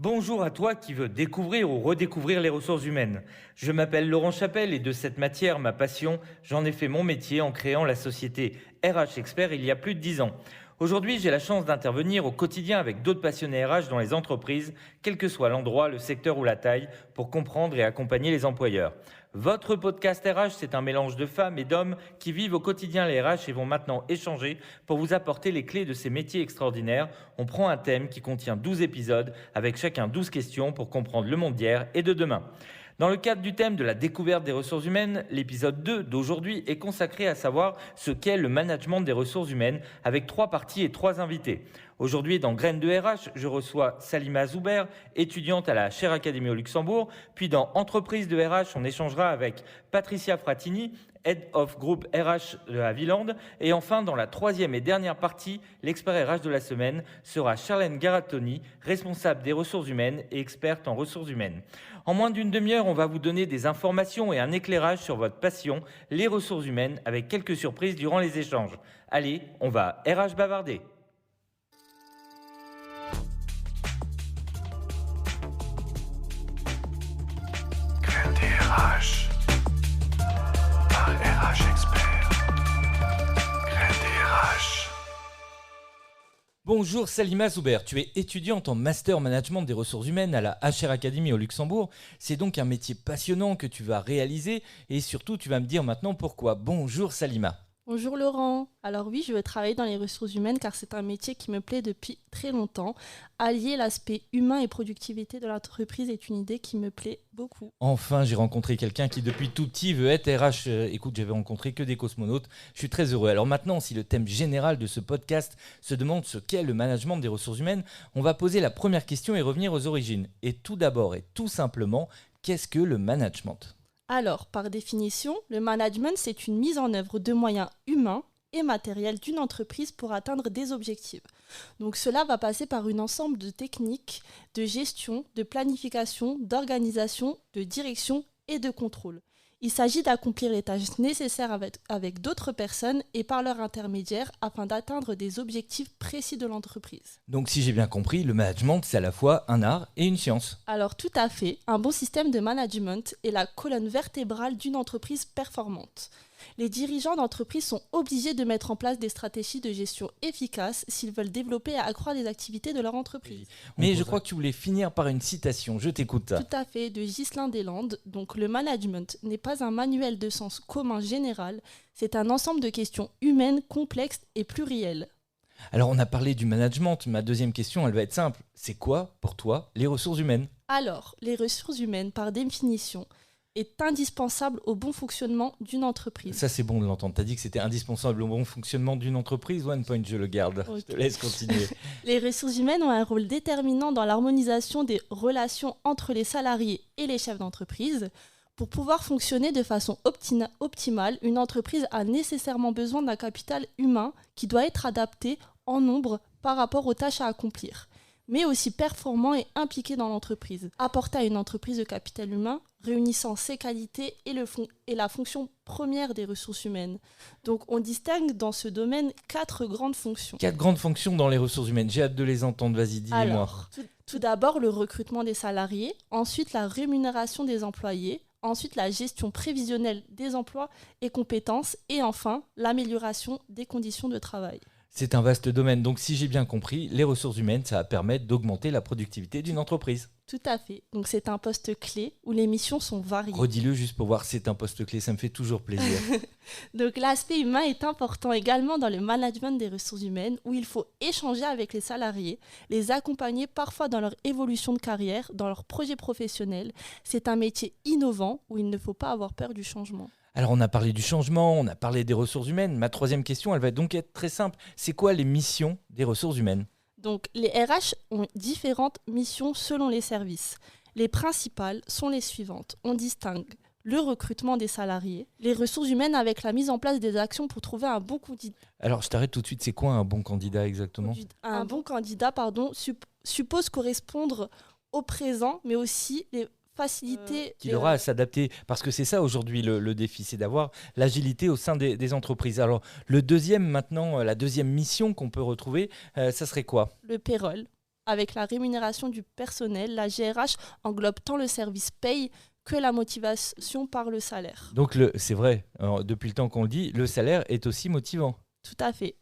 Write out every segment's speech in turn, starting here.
Bonjour à toi qui veux découvrir ou redécouvrir les ressources humaines. Je m'appelle Laurent Chapelle et de cette matière, ma passion, j'en ai fait mon métier en créant la société RH Expert il y a plus de 10 ans. Aujourd'hui, j'ai la chance d'intervenir au quotidien avec d'autres passionnés RH dans les entreprises, quel que soit l'endroit, le secteur ou la taille, pour comprendre et accompagner les employeurs. Votre podcast RH, c'est un mélange de femmes et d'hommes qui vivent au quotidien les RH et vont maintenant échanger pour vous apporter les clés de ces métiers extraordinaires. On prend un thème qui contient 12 épisodes avec chacun 12 questions pour comprendre le monde d'hier et de demain. Dans le cadre du thème de la découverte des ressources humaines, l'épisode 2 d'aujourd'hui est consacré à savoir ce qu'est le management des ressources humaines avec 3 parties et 3 invités. Aujourd'hui, dans Graines de RH, je reçois Salima Zouber, étudiante à la Chaire Academy au Luxembourg. Puis dans Entreprise de RH, on échangera avec Patricia Fratini, Head of Group RH de la Villande. Et enfin, dans la 3e et dernière partie, l'expert RH de la semaine sera Charlène Garatoni, responsable des ressources humaines et experte en ressources humaines. En moins d'une demi-heure, on va vous donner des informations et un éclairage sur votre passion, les ressources humaines, avec quelques surprises durant les échanges. Allez, on va RH bavarder. Graines des RH par RH Expert. Graines des RH. Bonjour Salima Zouber, tu es étudiante en Master Management des ressources humaines à la HR Academy au Luxembourg. C'est donc un métier passionnant que tu vas réaliser et surtout tu vas me dire maintenant pourquoi. Bonjour Salima. Bonjour Laurent. Alors oui, je veux travailler dans les ressources humaines car c'est un métier qui me plaît depuis très longtemps. Allier l'aspect humain et productivité de l'entreprise est une idée qui me plaît beaucoup. Enfin, j'ai rencontré quelqu'un qui depuis tout petit veut être RH. Écoute, j'avais rencontré que des cosmonautes. Je suis très heureux. Alors maintenant, si le thème général de ce podcast se demande ce qu'est le management des ressources humaines, on va poser la première question et revenir aux origines. Et tout d'abord et tout simplement, qu'est-ce que le management ? Alors, par définition, le management, c'est une mise en œuvre de moyens humains et matériels d'une entreprise pour atteindre des objectifs. Donc cela va passer par un ensemble de techniques de gestion, de planification, d'organisation, de direction et de contrôle. Il s'agit d'accomplir les tâches nécessaires avec d'autres personnes et par leur intermédiaire afin d'atteindre des objectifs précis de l'entreprise. Donc si j'ai bien compris, le management, c'est à la fois un art et une science. Alors tout à fait, un bon système de management est la colonne vertébrale d'une entreprise performante. Les dirigeants d'entreprise sont obligés de mettre en place des stratégies de gestion efficaces s'ils veulent développer et accroître les activités de leur entreprise. Mais je crois que tu voulais finir par une citation, je t'écoute. Tout à fait, de Ghislain Deslandes. Donc le management n'est pas un manuel de sens commun général, c'est un ensemble de questions humaines, complexes et plurielles. Alors on a parlé du management, ma deuxième question elle va être simple. C'est quoi pour toi les ressources humaines ? Alors, les ressources humaines par définition est indispensable au bon fonctionnement d'une entreprise. Ça c'est bon de l'entendre, t'as dit que c'était indispensable au bon fonctionnement d'une entreprise, one point je le garde, Okay. Je te laisse continuer. Les ressources humaines ont un rôle déterminant dans l'harmonisation des relations entre les salariés et les chefs d'entreprise. Pour pouvoir fonctionner de façon optimale, une entreprise a nécessairement besoin d'un capital humain qui doit être adapté en nombre par rapport aux tâches à accomplir, mais aussi performant et impliqué dans l'entreprise. Apporter à une entreprise de capital humain réunissant ses qualités et la fonction première des ressources humaines. Donc on distingue dans ce domaine 4 grandes fonctions. 4 grandes fonctions dans les ressources humaines, j'ai hâte de les entendre, vas-y dis-moi. Alors, tout d'abord le recrutement des salariés, ensuite la rémunération des employés, ensuite la gestion prévisionnelle des emplois et compétences, et enfin l'amélioration des conditions de travail. C'est un vaste domaine, donc si j'ai bien compris, les ressources humaines, ça va permettre d'augmenter la productivité d'une entreprise. Tout à fait. Donc c'est un poste clé où les missions sont variées. Redis-le juste pour voir, c'est un poste clé, ça me fait toujours plaisir. Donc l'aspect humain est important également dans le management des ressources humaines où il faut échanger avec les salariés, les accompagner parfois dans leur évolution de carrière, dans leur projet professionnel. C'est un métier innovant où il ne faut pas avoir peur du changement. Alors on a parlé du changement, on a parlé des ressources humaines. Ma troisième question, elle va donc être très simple. C'est quoi les missions des ressources humaines ? Donc les RH ont différentes missions selon les services. Les principales sont les suivantes. On distingue le recrutement des salariés, les ressources humaines avec la mise en place des actions pour trouver un bon candidat. Alors je t'arrête tout de suite, c'est quoi un bon candidat exactement ? Un bon candidat suppose correspondre au présent, mais aussi les faciliter. Qu'il aura à s'adapter, parce que c'est ça aujourd'hui le défi, c'est d'avoir l'agilité au sein des entreprises. Alors le deuxième maintenant, la deuxième mission qu'on peut retrouver, ça serait quoi ? Le payroll. Avec la rémunération du personnel, la GRH englobe tant le service paye que la motivation par le salaire. Donc c'est vrai, alors, depuis le temps qu'on le dit, le salaire est aussi motivant. Tout à fait.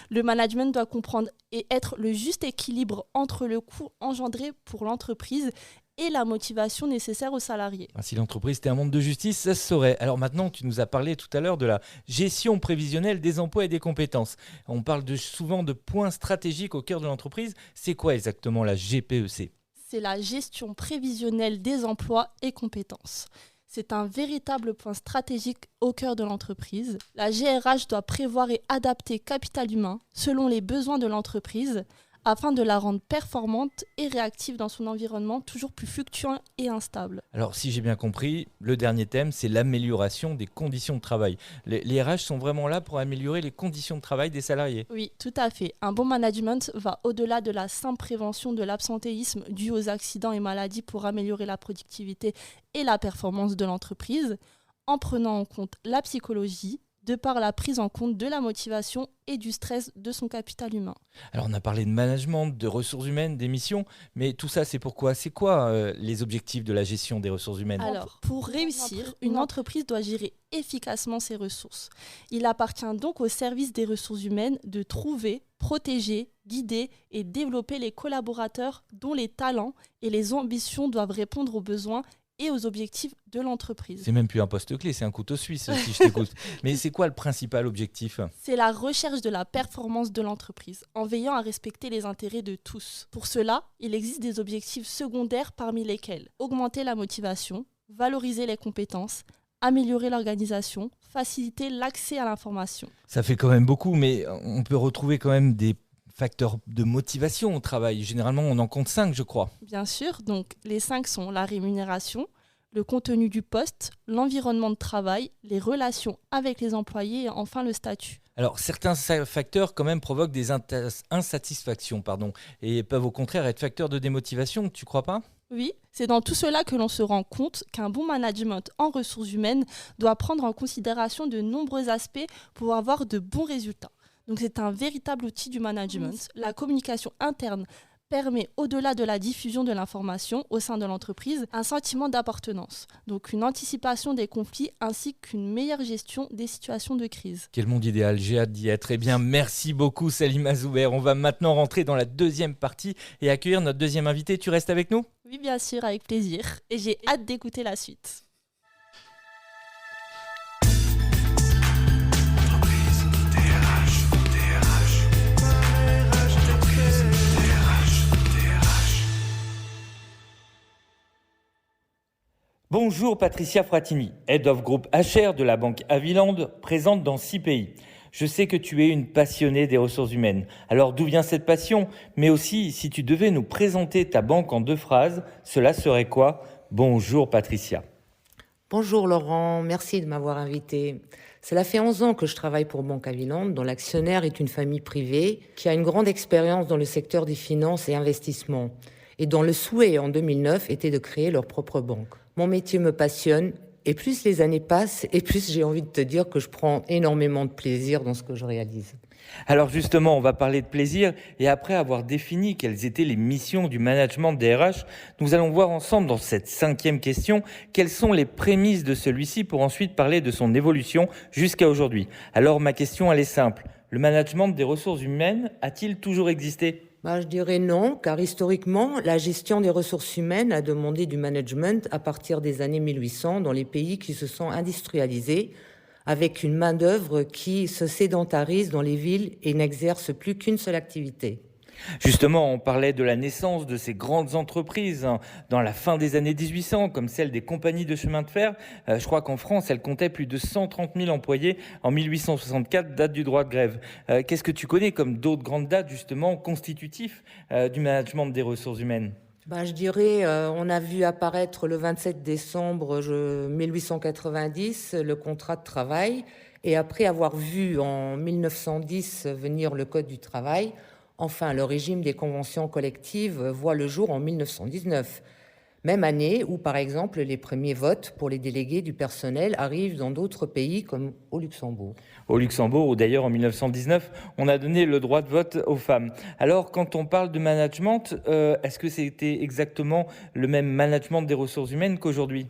Le management doit comprendre et être le juste équilibre entre le coût engendré pour l'entreprise et la motivation nécessaire aux salariés. Si l'entreprise était un monde de justice, ça se saurait. Alors maintenant, tu nous as parlé tout à l'heure de la gestion prévisionnelle des emplois et des compétences. On parle souvent de points stratégiques au cœur de l'entreprise. C'est quoi exactement la GPEC ? C'est la gestion prévisionnelle des emplois et compétences. C'est un véritable point stratégique au cœur de l'entreprise. La GRH doit prévoir et adapter capital humain selon les besoins de l'entreprise afin de la rendre performante et réactive dans son environnement toujours plus fluctuant et instable. Alors, si j'ai bien compris, le dernier thème, c'est l'amélioration des conditions de travail. Les RH sont vraiment là pour améliorer les conditions de travail des salariés. Oui, tout à fait. Un bon management va au-delà de la simple prévention de l'absentéisme dû aux accidents et maladies pour améliorer la productivité et la performance de l'entreprise, en prenant en compte la psychologie, de par la prise en compte de la motivation et du stress de son capital humain. Alors on a parlé de management, de ressources humaines, des missions, mais tout ça c'est pourquoi ? C'est quoi les objectifs de la gestion des ressources humaines ? Alors, pour réussir, une entreprise doit gérer efficacement ses ressources. Il appartient donc au service des ressources humaines de trouver, protéger, guider et développer les collaborateurs dont les talents et les ambitions doivent répondre aux besoins et aux objectifs de l'entreprise. C'est même plus un poste clé, c'est un couteau suisse si je t'écoute. Mais c'est quoi le principal objectif ? C'est la recherche de la performance de l'entreprise, en veillant à respecter les intérêts de tous. Pour cela, il existe des objectifs secondaires parmi lesquels augmenter la motivation, valoriser les compétences, améliorer l'organisation, faciliter l'accès à l'information. Ça fait quand même beaucoup, mais on peut retrouver quand même des facteurs de motivation au travail. Généralement, on en compte 5, je crois. Bien sûr, donc les 5 sont la rémunération, le contenu du poste, l'environnement de travail, les relations avec les employés et enfin le statut. Alors, certains facteurs quand même provoquent des insatisfactions et peuvent au contraire être facteurs de démotivation, tu crois pas ? Oui, c'est dans tout cela que l'on se rend compte qu'un bon management en ressources humaines doit prendre en considération de nombreux aspects pour avoir de bons résultats. Donc c'est un véritable outil du management. La communication interne permet, au-delà de la diffusion de l'information au sein de l'entreprise, un sentiment d'appartenance. Donc une anticipation des conflits ainsi qu'une meilleure gestion des situations de crise. Quel monde idéal, j'ai hâte d'y être. Eh bien, merci beaucoup Salima Zoubert. On va maintenant rentrer dans la deuxième partie et accueillir notre deuxième invité. Tu restes avec nous ? Oui, bien sûr, avec plaisir. Et j'ai hâte d'écouter la suite. Bonjour Patricia Fratini, Head of Group HR de la Banque Aviland, présente dans 6 pays. Je sais que tu es une passionnée des ressources humaines. Alors d'où vient cette passion ? Mais aussi, si tu devais nous présenter ta banque en 2 phrases, cela serait quoi ? Bonjour Patricia. Bonjour Laurent, merci de m'avoir invité. Cela fait 11 ans que je travaille pour Banque Aviland, dont l'actionnaire est une famille privée qui a une grande expérience dans le secteur des finances et investissements et dont le souhait en 2009 était de créer leur propre banque. Mon métier me passionne et plus les années passent et plus j'ai envie de te dire que je prends énormément de plaisir dans ce que je réalise. Alors justement, on va parler de plaisir et après avoir défini quelles étaient les missions du management des RH, nous allons voir ensemble dans cette 5e question quelles sont les prémices de celui-ci pour ensuite parler de son évolution jusqu'à aujourd'hui. Alors ma question elle est simple, le management des ressources humaines a-t-il toujours existé ? Je dirais non, car historiquement, la gestion des ressources humaines a demandé du management à partir des années 1800 dans les pays qui se sont industrialisés, avec une main-d'œuvre qui se sédentarise dans les villes et n'exerce plus qu'une seule activité. Justement, on parlait de la naissance de ces grandes entreprises dans la fin des années 1800, comme celle des compagnies de chemin de fer. Je crois qu'en France, elle comptait plus de 130 000 employés en 1864, date du droit de grève. Qu'est-ce que tu connais comme d'autres grandes dates, justement, constitutifs du management des ressources humaines ? Je dirais, on a vu apparaître le 27 décembre 1890 le contrat de travail, et après avoir vu en 1910 venir le Code du travail, enfin, le régime des conventions collectives voit le jour en 1919. Même année où, par exemple, les premiers votes pour les délégués du personnel arrivent dans d'autres pays comme au Luxembourg. Au Luxembourg, où d'ailleurs en 1919, on a donné le droit de vote aux femmes. Alors, quand on parle de management, est-ce que c'était exactement le même management des ressources humaines qu'aujourd'hui ?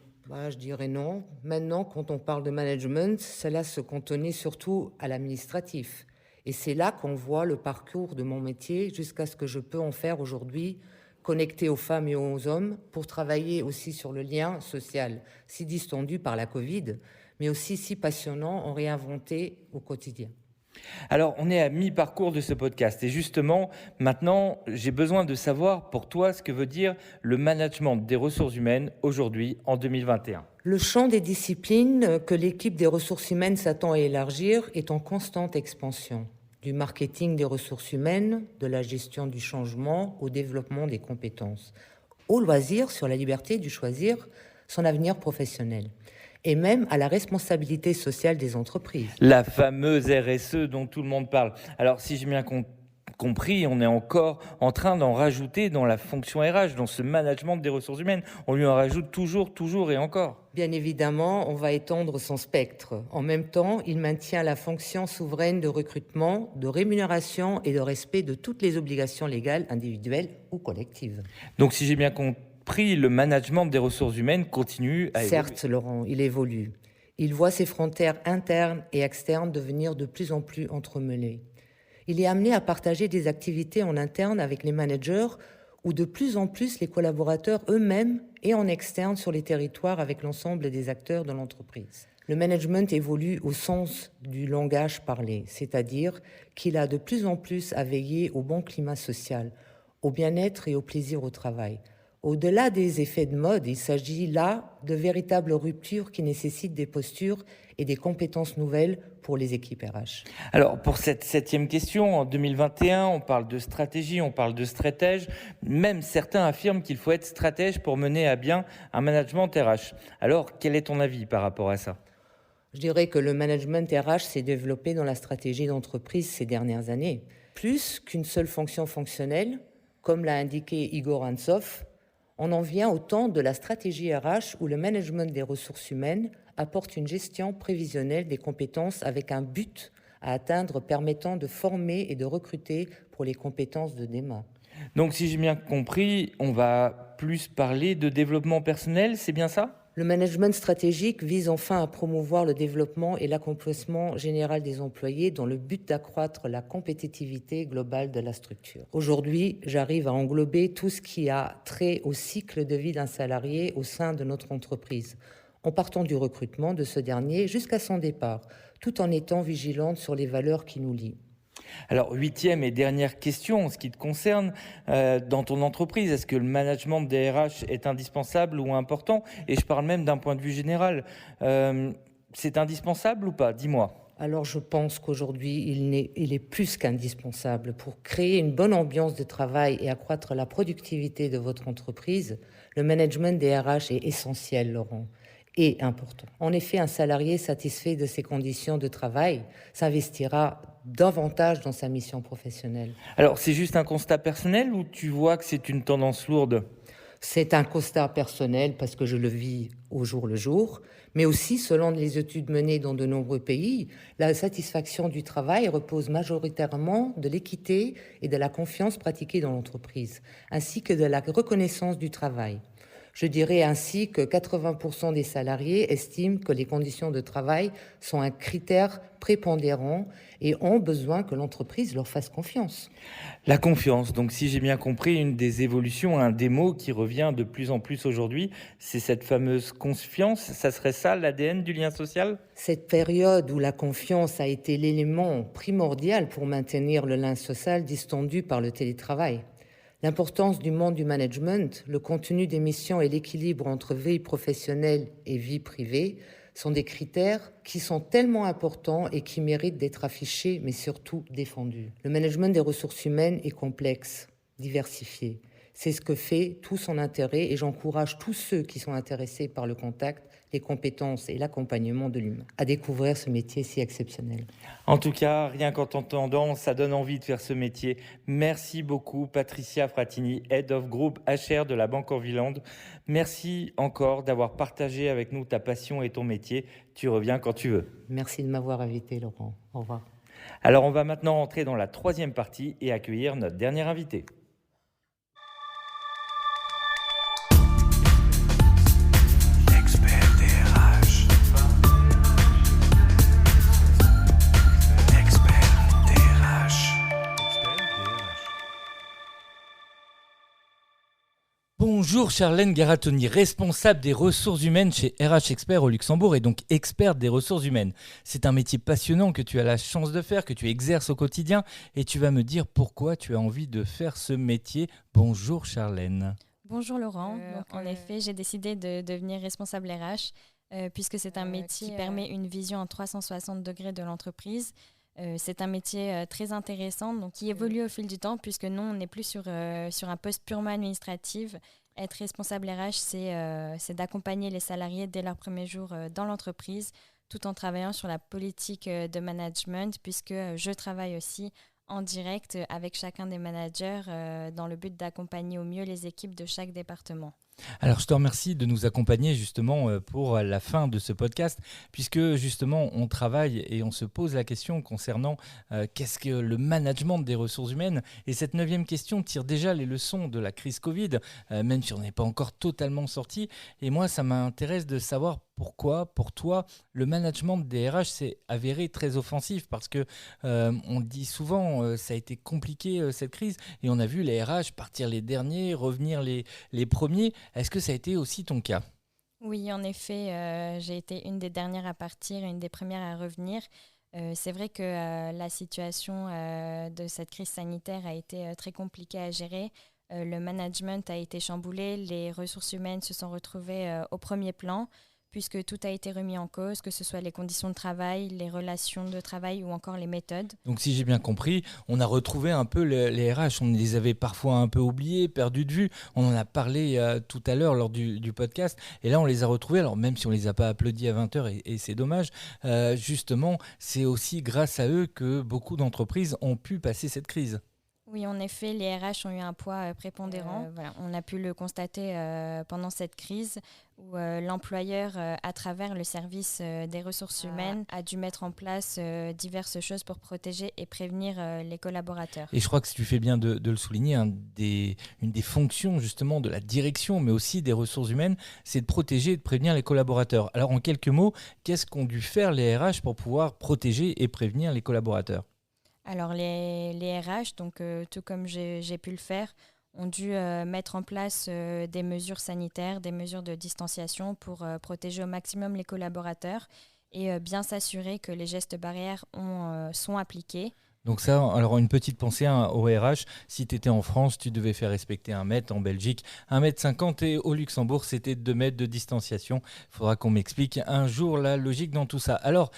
Je dirais non. Maintenant, quand on parle de management, cela se cantonnait surtout à l'administratif. Et c'est là qu'on voit le parcours de mon métier jusqu'à ce que je peux en faire aujourd'hui, connecté aux femmes et aux hommes, pour travailler aussi sur le lien social, si distendu par la Covid, mais aussi si passionnant en réinventer au quotidien. Alors, on est à mi-parcours de ce podcast et justement, maintenant, j'ai besoin de savoir pour toi ce que veut dire le management des ressources humaines aujourd'hui, en 2021. Le champ des disciplines que l'équipe des ressources humaines s'attend à élargir est en constante expansion. Du marketing des ressources humaines, de la gestion du changement, au développement des compétences, au loisir sur la liberté de choisir son avenir professionnel, et même à la responsabilité sociale des entreprises. La fameuse RSE dont tout le monde parle. Alors, si j'ai bien compris, on est encore en train d'en rajouter dans la fonction RH, dans ce management des ressources humaines. On lui en rajoute toujours et encore. Bien évidemment, on va étendre son spectre. En même temps, il maintient la fonction souveraine de recrutement, de rémunération et de respect de toutes les obligations légales, individuelles ou collectives. Donc, si j'ai bien compris, le management des ressources humaines continue à évoluer. Certes, Laurent, il évolue. Il voit ses frontières internes et externes devenir de plus en plus entremêlées. Il est amené à partager des activités en interne avec les managers ou de plus en plus les collaborateurs eux-mêmes et en externe sur les territoires avec l'ensemble des acteurs de l'entreprise. Le management évolue au sens du langage parlé, c'est-à-dire qu'il a de plus en plus à veiller au bon climat social, au bien-être et au plaisir au travail. Au-delà des effets de mode, il s'agit là de véritables ruptures qui nécessitent des postures et des compétences nouvelles pour les équipes RH. Alors, pour cette 7e question, en 2021, on parle de stratégie, on parle de stratège. Même certains affirment qu'il faut être stratège pour mener à bien un management RH. Alors, quel est ton avis par rapport à ça ? Je dirais que le management RH s'est développé dans la stratégie d'entreprise ces dernières années. Plus qu'une seule fonction fonctionnelle, comme l'a indiqué Igor Antsov, on en vient au temps de la stratégie RH où le management des ressources humaines apporte une gestion prévisionnelle des compétences avec un but à atteindre permettant de former et de recruter pour les compétences de demain. Donc, si j'ai bien compris, on va plus parler de développement personnel, c'est bien ça ? Le management stratégique vise enfin à promouvoir le développement et l'accomplissement général des employés dans le but d'accroître la compétitivité globale de la structure. Aujourd'hui, j'arrive à englober tout ce qui a trait au cycle de vie d'un salarié au sein de notre entreprise, en partant du recrutement de ce dernier jusqu'à son départ, tout en étant vigilante sur les valeurs qui nous lient. Alors, 8e et dernière question en ce qui te concerne, dans ton entreprise, est-ce que le management des RH est indispensable ou important ? Et je parle même d'un point de vue général. C'est indispensable ou pas ? Dis-moi. Alors je pense qu'aujourd'hui, il est plus qu'indispensable pour créer une bonne ambiance de travail et accroître la productivité de votre entreprise. Le management des RH est essentiel, Laurent, et important. En effet, un salarié satisfait de ses conditions de travail s'investira davantage dans sa mission professionnelle. Alors, c'est juste un constat personnel ou tu vois que c'est une tendance lourde ? C'est un constat personnel parce que je le vis au jour le jour, mais aussi, selon les études menées dans de nombreux pays, la satisfaction du travail repose majoritairement de l'équité et de la confiance pratiquée dans l'entreprise, ainsi que de la reconnaissance du travail. Je dirais ainsi que 80% des salariés estiment que les conditions de travail sont un critère prépondérant et ont besoin que l'entreprise leur fasse confiance. La confiance, donc si j'ai bien compris, une des évolutions, un des mots qui revient de plus en plus aujourd'hui, c'est cette fameuse confiance. Ça serait ça l'ADN du lien social ? Cette période où la confiance a été l'élément primordial pour maintenir le lien social distendu par le télétravail. L'importance du monde du management, le contenu des missions et l'équilibre entre vie professionnelle et vie privée sont des critères qui sont tellement importants et qui méritent d'être affichés, mais surtout défendus. Le management des ressources humaines est complexe, diversifié. C'est ce que fait tout son intérêt et j'encourage tous ceux qui sont intéressés par le contact, les compétences et l'accompagnement de l'humain à découvrir ce métier si exceptionnel. En tout cas, rien qu'en t'entendant, ça donne envie de faire ce métier. Merci beaucoup, Patricia Fratini, Head of Group HR de la Banque Orviland. Merci encore d'avoir partagé avec nous ta passion et ton métier. Tu reviens quand tu veux. Merci de m'avoir invité, Laurent. Au revoir. Alors, on va maintenant entrer dans la troisième partie et accueillir notre dernier invité. Expert DRH. Expert DRH. Bonjour Charlène Garatoni, responsable des ressources humaines chez RH Expert au Luxembourg et donc experte des ressources humaines. C'est un métier passionnant que tu as la chance de faire, que tu exerces au quotidien et tu vas me dire pourquoi tu as envie de faire ce métier. Bonjour Charlène. Bonjour Laurent. En effet, j'ai décidé de devenir responsable RH puisque c'est un métier qui permet une vision en 360 degrés de l'entreprise. C'est un métier très intéressant donc, qui évolue au fil du temps puisque nous, on n'est plus sur un poste purement administratif. Être responsable RH, c'est d'accompagner les salariés dès leur premier jour dans l'entreprise tout en travaillant sur la politique de management puisque je travaille aussi en direct avec chacun des managers dans le but d'accompagner au mieux les équipes de chaque département. Alors je te remercie de nous accompagner justement pour la fin de ce podcast puisque justement on travaille et on se pose la question concernant qu'est-ce que le management des ressources humaines et cette 9e question tire déjà les leçons de la crise Covid même si on n'est pas encore totalement sorti et moi ça m'intéresse de savoir pourquoi pour toi le management des RH s'est avéré très offensif parce que on le dit souvent ça a été compliqué cette crise et on a vu les RH partir les derniers, revenir les premiers. Est-ce que ça a été aussi ton cas ? Oui, en effet, j'ai été une des dernières à partir et une des premières à revenir. C'est vrai que la situation de cette crise sanitaire a été très compliquée à gérer. Le management a été chamboulé, les ressources humaines se sont retrouvées au premier plan puisque tout a été remis en cause, que ce soit les conditions de travail, les relations de travail ou encore les méthodes. Donc si j'ai bien compris, on a retrouvé un peu les RH, on les avait parfois un peu oubliés, perdus de vue, on en a parlé tout à l'heure lors du podcast, et là on les a retrouvés, alors même si on ne les a pas applaudis à 20h, et c'est dommage, justement c'est aussi grâce à eux que beaucoup d'entreprises ont pu passer cette crise. Oui, en effet, les RH ont eu un poids prépondérant. Voilà, on a pu le constater pendant cette crise où l'employeur, à travers le service des ressources humaines, a dû mettre en place diverses choses pour protéger et prévenir les collaborateurs. Et je crois que tu fais bien de le souligner, une des fonctions justement de la direction, mais aussi des ressources humaines, c'est de protéger et de prévenir les collaborateurs. Alors en quelques mots, qu'est-ce qu'ont dû faire les RH pour pouvoir protéger et prévenir les collaborateurs ? Alors les RH, donc tout comme j'ai pu le faire, ont dû mettre en place des mesures sanitaires, des mesures de distanciation pour protéger au maximum les collaborateurs et bien s'assurer que les gestes barrières sont appliqués. Donc ça, alors une petite pensée au RH, si tu étais en France, tu devais faire respecter 1 mètre, en Belgique 1,50 m et au Luxembourg, c'était 2 mètres de distanciation. Il faudra qu'on m'explique un jour la logique dans tout ça. Alors,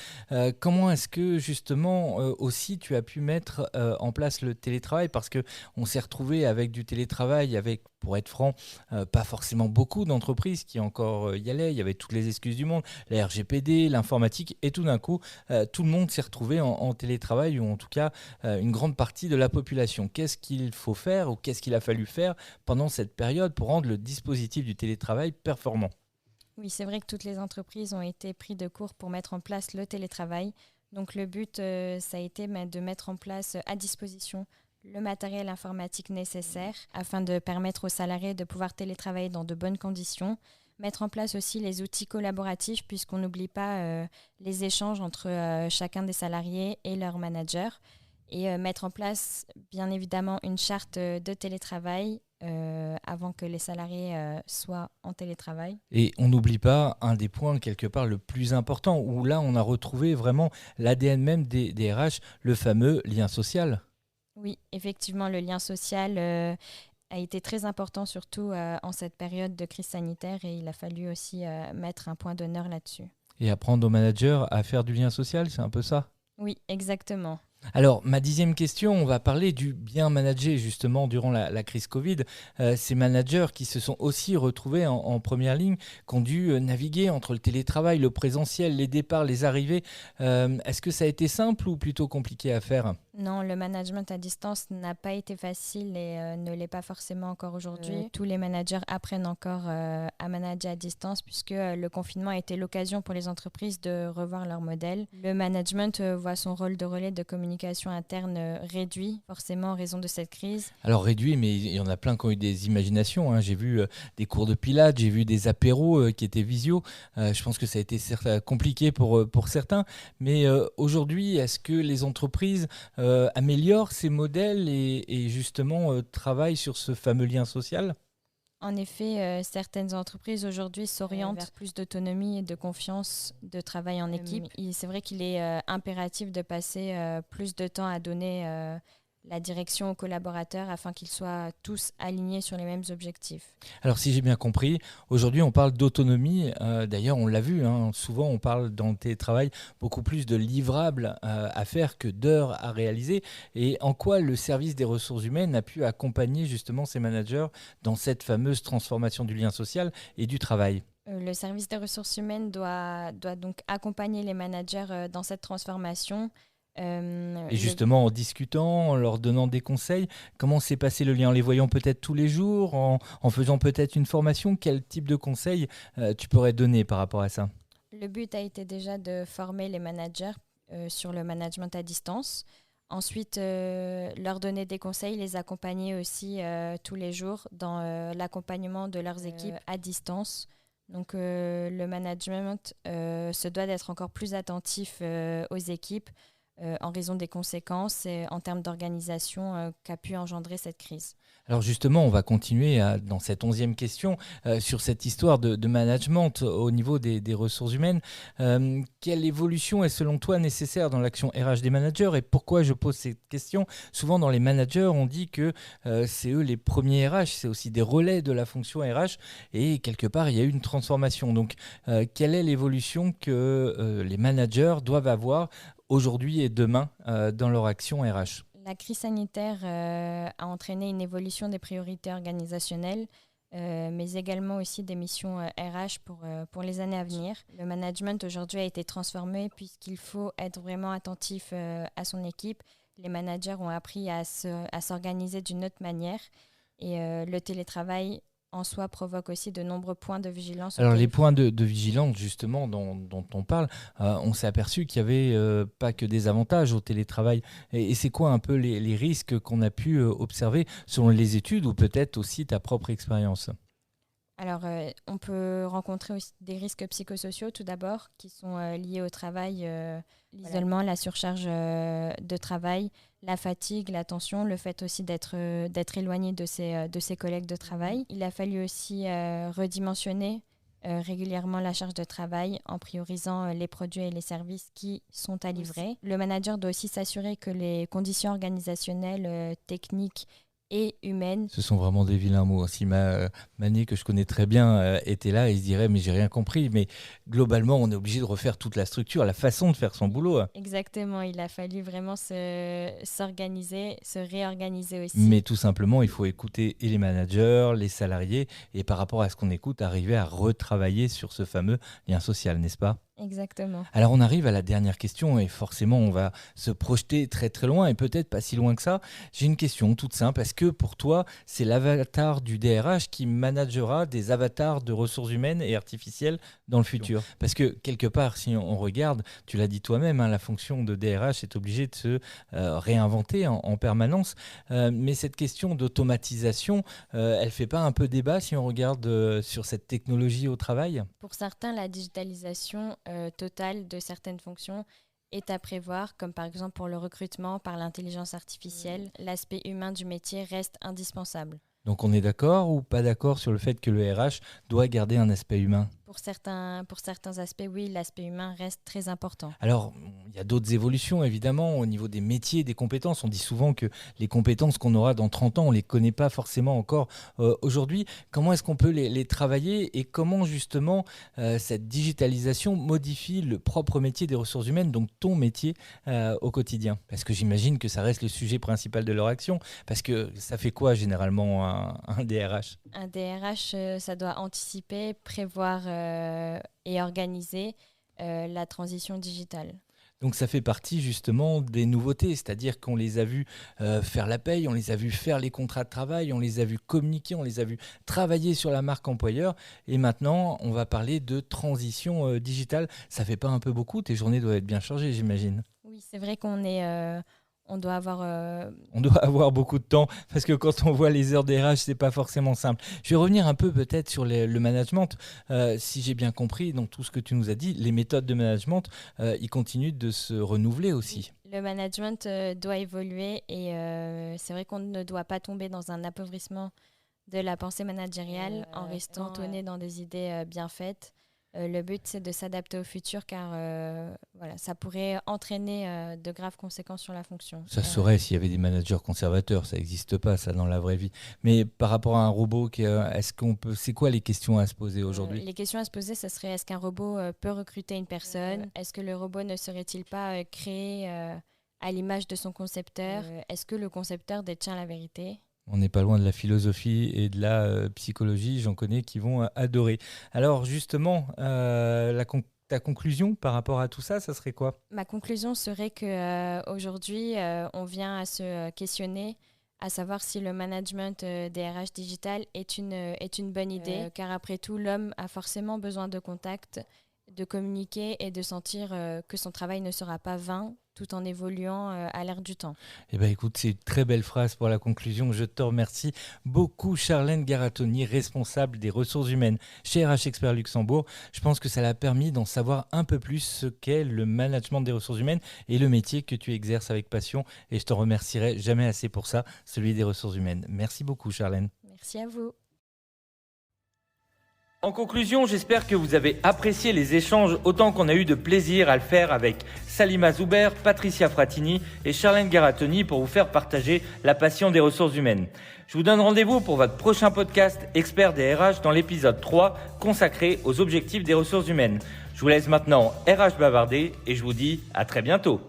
comment est-ce que justement aussi tu as pu mettre en place le télétravail ? Parce qu'on s'est retrouvé avec du télétravail, avec, pour être franc, pas forcément beaucoup d'entreprises qui encore y allaient. Il y avait toutes les excuses du monde, la RGPD, l'informatique, et tout d'un coup, tout le monde s'est retrouvé en télétravail, ou en tout cas une grande partie de la population. Qu'est-ce qu'il faut faire ou qu'est-ce qu'il a fallu faire pendant cette période pour rendre le dispositif du télétravail performant ? Oui, c'est vrai que toutes les entreprises ont été prises de court pour mettre en place le télétravail. Donc le but, ça a été de mettre en place à disposition le matériel informatique nécessaire afin de permettre aux salariés de pouvoir télétravailler dans de bonnes conditions. Mettre en place aussi les outils collaboratifs puisqu'on n'oublie pas les échanges entre chacun des salariés et leur manager. Et mettre en place, bien évidemment, une charte de télétravail avant que les salariés soient en télétravail. Et on n'oublie pas un des points, quelque part, le plus important, où là, on a retrouvé vraiment l'ADN même des RH, le fameux lien social. Oui, effectivement, le lien social a été très important, surtout en cette période de crise sanitaire, et il a fallu aussi mettre un point d'honneur là-dessus. Et apprendre aux managers à faire du lien social, c'est un peu ça ? Oui, exactement. Alors, ma 10e question, on va parler du bien manager justement durant la crise Covid. Ces managers qui se sont aussi retrouvés en première ligne, qui ont dû naviguer entre le télétravail, le présentiel, les départs, les arrivées. Est-ce que ça a été simple ou plutôt compliqué à faire ? Non, le management à distance n'a pas été facile et ne l'est pas forcément encore aujourd'hui. Tous les managers apprennent encore à manager à distance puisque le confinement a été l'occasion pour les entreprises de revoir leur modèle. Le management voit son rôle de relais de communication interne réduit, forcément en raison de cette crise. Alors réduit, mais il y en a plein qui ont eu des imaginations, hein. J'ai vu des cours de pilates, j'ai vu des apéros qui étaient visio. Je pense que ça a été compliqué pour certains. Mais aujourd'hui, est-ce que les entreprises améliorent ces modèles et justement travaillent sur ce fameux lien social ? En effet, certaines entreprises aujourd'hui s'orientent vers plus d'autonomie et de confiance de travail en équipe. C'est vrai qu'il est impératif de passer plus de temps à donner la direction aux collaborateurs afin qu'ils soient tous alignés sur les mêmes objectifs. Alors si j'ai bien compris, aujourd'hui on parle d'autonomie, d'ailleurs on l'a vu, hein, souvent on parle dans le télétravail beaucoup plus de livrables à faire que d'heures à réaliser, et en quoi le service des ressources humaines a pu accompagner justement ces managers dans cette fameuse transformation du lien social et du travail ? Le service des ressources humaines doit donc accompagner les managers dans cette transformation. Et justement, en discutant, en leur donnant des conseils, comment s'est passé le lien ? En les voyant peut-être tous les jours, en faisant peut-être une formation, quel type de conseils tu pourrais donner par rapport à ça ? Le but a été déjà de former les managers sur le management à distance. Ensuite, leur donner des conseils, les accompagner aussi tous les jours dans l'accompagnement de leurs équipes à distance. Donc le management se doit d'être encore plus attentif aux équipes, en raison des conséquences en termes d'organisation qu'a pu engendrer cette crise. Alors justement, on va continuer dans cette 11e question sur cette histoire de management au niveau des ressources humaines. Quelle évolution est selon toi nécessaire dans l'action RH des managers et pourquoi je pose cette question ? Souvent dans les managers, on dit que c'est eux les premiers RH, c'est aussi des relais de la fonction RH et quelque part, il y a eu une transformation. Donc, quelle est l'évolution que les managers doivent avoir aujourd'hui et demain dans leur action RH ? La crise sanitaire a entraîné une évolution des priorités organisationnelles, mais également aussi des missions RH pour les années à venir. Le management aujourd'hui a été transformé puisqu'il faut être vraiment attentif à son équipe. Les managers ont appris à s'organiser d'une autre manière et le télétravail en soi provoque aussi de nombreux points de vigilance. Alors les points de vigilance justement dont on parle, on s'est aperçu qu'il n'y avait pas que des avantages au télétravail. Et c'est quoi un peu les risques qu'on a pu observer selon les études ou peut-être aussi ta propre expérience ? Alors, on peut rencontrer aussi des risques psychosociaux tout d'abord qui sont liés au travail, l'isolement, la surcharge de travail, la fatigue, la tension, le fait aussi d'être éloigné de ses collègues de travail. Il a fallu aussi redimensionner régulièrement la charge de travail en priorisant les produits et les services qui sont à livrer. Le manager doit aussi s'assurer que les conditions organisationnelles, techniques et humaine. Ce sont vraiment des vilains mots. Si Mané, que je connais très bien, était là, il se dirait « mais j'ai rien compris ». Mais globalement, on est obligé de refaire toute la structure, la façon de faire son boulot. Exactement, il a fallu vraiment s'organiser, se réorganiser aussi. Mais tout simplement, il faut écouter et les managers, les salariés, et par rapport à ce qu'on écoute, arriver à retravailler sur ce fameux lien social, n'est-ce pas ? Exactement. Alors on arrive à la dernière question et forcément on va se projeter très très loin et peut-être pas si loin que ça. J'ai une question toute simple. Est-ce que pour toi c'est l'avatar du DRH qui managera des avatars de ressources humaines et artificielles dans le futur ? Parce que quelque part si on regarde, tu l'as dit toi-même, hein, la fonction de DRH est obligée de se réinventer en permanence. Mais cette question d'automatisation, elle fait pas un peu débat si on regarde sur cette technologie au travail ? Pour certains, la digitalisation totale de certaines fonctions est à prévoir, comme par exemple pour le recrutement par l'intelligence artificielle. L'aspect humain du métier reste indispensable. Donc on est d'accord ou pas d'accord sur le fait que le RH doit garder un aspect humain ? Pour certains aspects, oui, l'aspect humain reste très important. Alors, il y a d'autres évolutions, évidemment, au niveau des métiers, des compétences. On dit souvent que les compétences qu'on aura dans 30 ans, on ne les connaît pas forcément encore aujourd'hui. Comment est-ce qu'on peut les travailler et comment, justement, cette digitalisation modifie le propre métier des ressources humaines, donc ton métier au quotidien? Parce que j'imagine que ça reste le sujet principal de leur action. Parce que ça fait quoi, généralement, un DRH? Un DRH, ça doit anticiper, prévoir et organiser la transition digitale. Donc ça fait partie justement des nouveautés, c'est-à-dire qu'on les a vus faire la paye, on les a vus faire les contrats de travail, on les a vus communiquer, on les a vus travailler sur la marque employeur. Et maintenant, on va parler de transition digitale. Ça fait pas un peu beaucoup? Tes journées doivent être bien chargées, j'imagine. Oui, c'est vrai on doit avoir beaucoup de temps parce que quand on voit les heures des RH, c'est pas forcément simple. Je vais revenir un peu peut-être sur le management. Si j'ai bien compris, dans tout ce que tu nous as dit, les méthodes de management, ils continuent de se renouveler aussi. Le management doit évoluer et c'est vrai qu'on ne doit pas tomber dans un appauvrissement de la pensée managériale en restant cantonné dans des idées bien faites. Le but, c'est de s'adapter au futur car ça pourrait entraîner de graves conséquences sur la fonction. Ça serait s'il y avait des managers conservateurs, ça n'existe pas ça dans la vraie vie. Mais par rapport à un robot, c'est quoi les questions à se poser aujourd'hui? Les questions à se poser, ce serait est-ce qu'un robot peut recruter une personne? Est-ce que le robot ne serait-il pas créé à l'image de son concepteur? Est-ce que le concepteur détient la vérité? On n'est pas loin de la philosophie et de la psychologie, j'en connais qui vont adorer. Alors justement, ta conclusion par rapport à tout ça, ça serait quoi? Ma conclusion serait qu'aujourd'hui, on vient à se questionner, à savoir si le management des RH digital est une bonne idée, car après tout, l'homme a forcément besoin de contact, de communiquer et de sentir que son travail ne sera pas vain, tout en évoluant à l'ère du temps. Eh bien, écoute, c'est une très belle phrase pour la conclusion. Je te remercie beaucoup, Charlène Garatoni, responsable des ressources humaines chez RH Expert Luxembourg. Je pense que ça l'a permis d'en savoir un peu plus ce qu'est le management des ressources humaines et le métier que tu exerces avec passion. Et je t'en remercierai jamais assez pour ça, celui des ressources humaines. Merci beaucoup, Charlène. Merci à vous. En conclusion, j'espère que vous avez apprécié les échanges autant qu'on a eu de plaisir à le faire avec Salima Zouber, Patricia Fratini et Charlène Garatoni pour vous faire partager la passion des ressources humaines. Je vous donne rendez-vous pour votre prochain podcast Experts des RH dans l'épisode 3 consacré aux objectifs des ressources humaines. Je vous laisse maintenant RH bavarder et je vous dis à très bientôt.